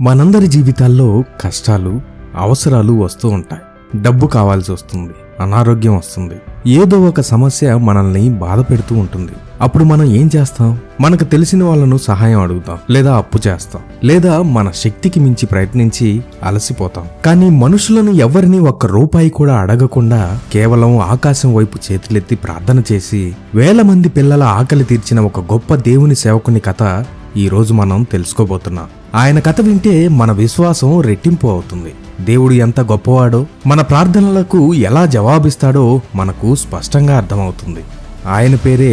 మనందరి జీవితాల్లో కష్టాలు, అవసరాలు వస్తూ ఉంటాయి. డబ్బు కావాల్సి వస్తుంది, అనారోగ్యం వస్తుంది, ఏదో ఒక సమస్య మనల్ని బాధ పెడుతూ ఉంటుంది. అప్పుడు మనం ఏం చేస్తాం? మనకు తెలిసిన వాళ్ళను సహాయం అడుగుతాం, లేదా అప్పు చేస్తాం, లేదా మన శక్తికి మించి ప్రయత్నించి అలసిపోతాం. కానీ మనుషులను ఎవరిని ఒక్క రూపాయి కూడా అడగకుండా కేవలం ఆకాశం వైపు చేతులెత్తి ప్రార్థన చేసి వేల మంది పిల్లల ఆకలి తీర్చిన ఒక గొప్ప దేవుని సేవకుని కథ ఈ రోజు మనం తెలుసుకోబోతున్నాం. ఆయన కథ వింటే మన విశ్వాసం రెట్టింపు అవుతుంది. దేవుడు ఎంత గొప్పవాడో, మన ప్రార్థనలకు ఎలా జవాబిస్తాడో మనకు స్పష్టంగా అర్థమవుతుంది. ఆయన పేరే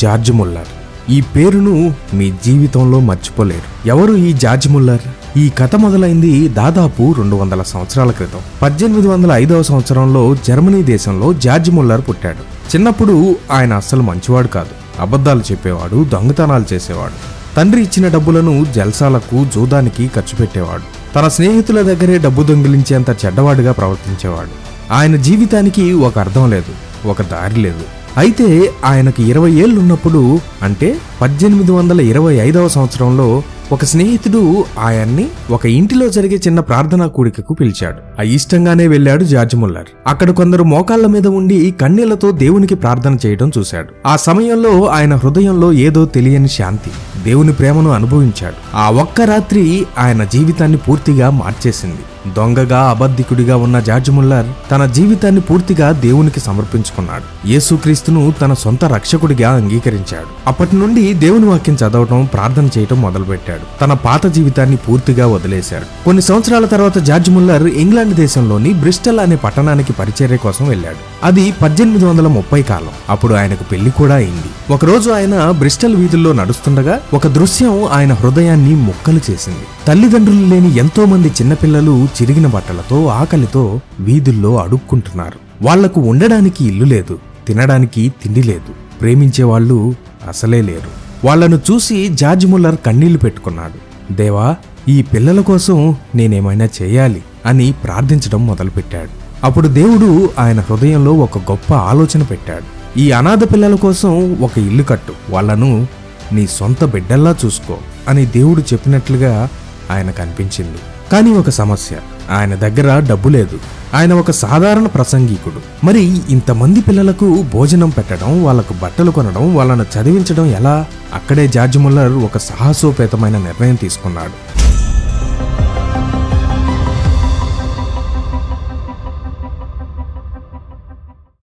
జార్జ్ ముల్లర్. ఈ పేరును మీ జీవితంలో మర్చిపోలేరు. ఎవరు ఈ జార్జ్ ముల్లర్? ఈ కథ మొదలైంది దాదాపు 200 సంవత్సరాల క్రితం. 1805వ సంవత్సరంలో జర్మనీ దేశంలో జార్జ్ ముల్లర్ పుట్టాడు. చిన్నప్పుడు ఆయన అస్సలు మంచివాడు కాదు. అబద్ధాలు చెప్పేవాడు, దొంగతనాలు చేసేవాడు. తండ్రి ఇచ్చిన డబ్బులను జల్సాలకు, జూదానికి ఖర్చు పెట్టేవాడు. తన స్నేహితుల దగ్గరే డబ్బు దొంగిలించేంత చెడ్డవాడిగా ప్రవర్తించేవాడు. ఆయన జీవితానికి ఒక అర్థం లేదు, ఒక దారి లేదు. అయితే ఆయనకు 20 ఏళ్లున్నప్పుడు, అంటే 1825వ సంవత్సరంలో ఒక స్నేహితుడు ఆయన్ని ఒక ఇంటిలో జరిగే చిన్న ప్రార్థనా కూడికకు పిలిచాడు. ఇష్టంగానే వెళ్ళాడు జార్జ్ ముల్లర్. అక్కడ కొందరు మోకాళ్ల మీద ఉండి కన్నీళ్లతో దేవునికి ప్రార్థన చేయడం చూశాడు. ఆ సమయంలో ఆయన హృదయంలో ఏదో తెలియని శాంతి, దేవుని ప్రేమను అనుభవించాడు. ఆ ఒక్క రాత్రి ఆయన జీవితాన్ని పూర్తిగా మార్చేసింది. దొంగగా, అబద్ధికుడిగా ఉన్న జార్జ్ ముల్లర్ తన జీవితాన్ని పూర్తిగా దేవునికి సమర్పించుకున్నాడు. యేసుక్రీస్తును తన సొంత రక్షకుడిగా అంగీకరించాడు. అప్పటి నుండి దేవుని వాక్యం చదవటం, ప్రార్థన చేయటం మొదలుపెట్టాడు. తన పాత జీవితాన్ని పూర్తిగా వదిలేశాడు. కొన్ని సంవత్సరాల తర్వాత జార్జ్ ముల్లర్ ఇంగ్లాండ్ దేశంలోని బ్రిస్టల్ అనే పట్టణానికి పరిచర్య కోసం వెళ్ళాడు. అది 1830 కాలం. అప్పుడు ఆయనకు పెళ్లి కూడా అయింది. ఒకరోజు ఆయన బ్రిస్టల్ వీధుల్లో నడుస్తుండగా ఒక దృశ్యం ఆయన హృదయాన్ని ముక్కలు చేసింది. తల్లిదండ్రులు లేని ఎంతో మంది చిన్నపిల్లలు చిరిగిన బట్టలతో, ఆకలితో వీధుల్లో అడుక్కుంటున్నారు. వాళ్లకు ఉండడానికి ఇల్లు లేదు, తినడానికి తిండి లేదు, ప్రేమించేవాళ్లు అసలే లేరు. వాళ్లను చూసి జార్జ్ ముల్లర్ కన్నీళ్లు పెట్టుకున్నాడు. దేవా, ఈ పిల్లల కోసం నేనేమైనా చేయాలి అని ప్రార్థించడం మొదలుపెట్టాడు. అప్పుడు దేవుడు ఆయన హృదయంలో ఒక గొప్ప ఆలోచన పెట్టాడు. ఈ అనాథ పిల్లల కోసం ఒక ఇల్లు కట్టు, వాళ్లను నీ సొంత బిడ్డల్లా చూసుకో అని దేవుడు చెప్పినట్లుగా ఆయనకు అనిపించింది. కానీ ఒక సమస్య, ఆయన దగ్గర డబ్బు లేదు. ఆయన ఒక సాధారణ ప్రసంగికుడు. మరి ఇంతమంది పిల్లలకు భోజనం పెట్టడం, వాళ్లకు బట్టలు కొనడం, వాళ్ళను చదివించడం ఎలా? అక్కడే జార్జ్ ముల్లర్ ఒక సాహసోపేతమైన నిర్ణయం తీసుకున్నాడు.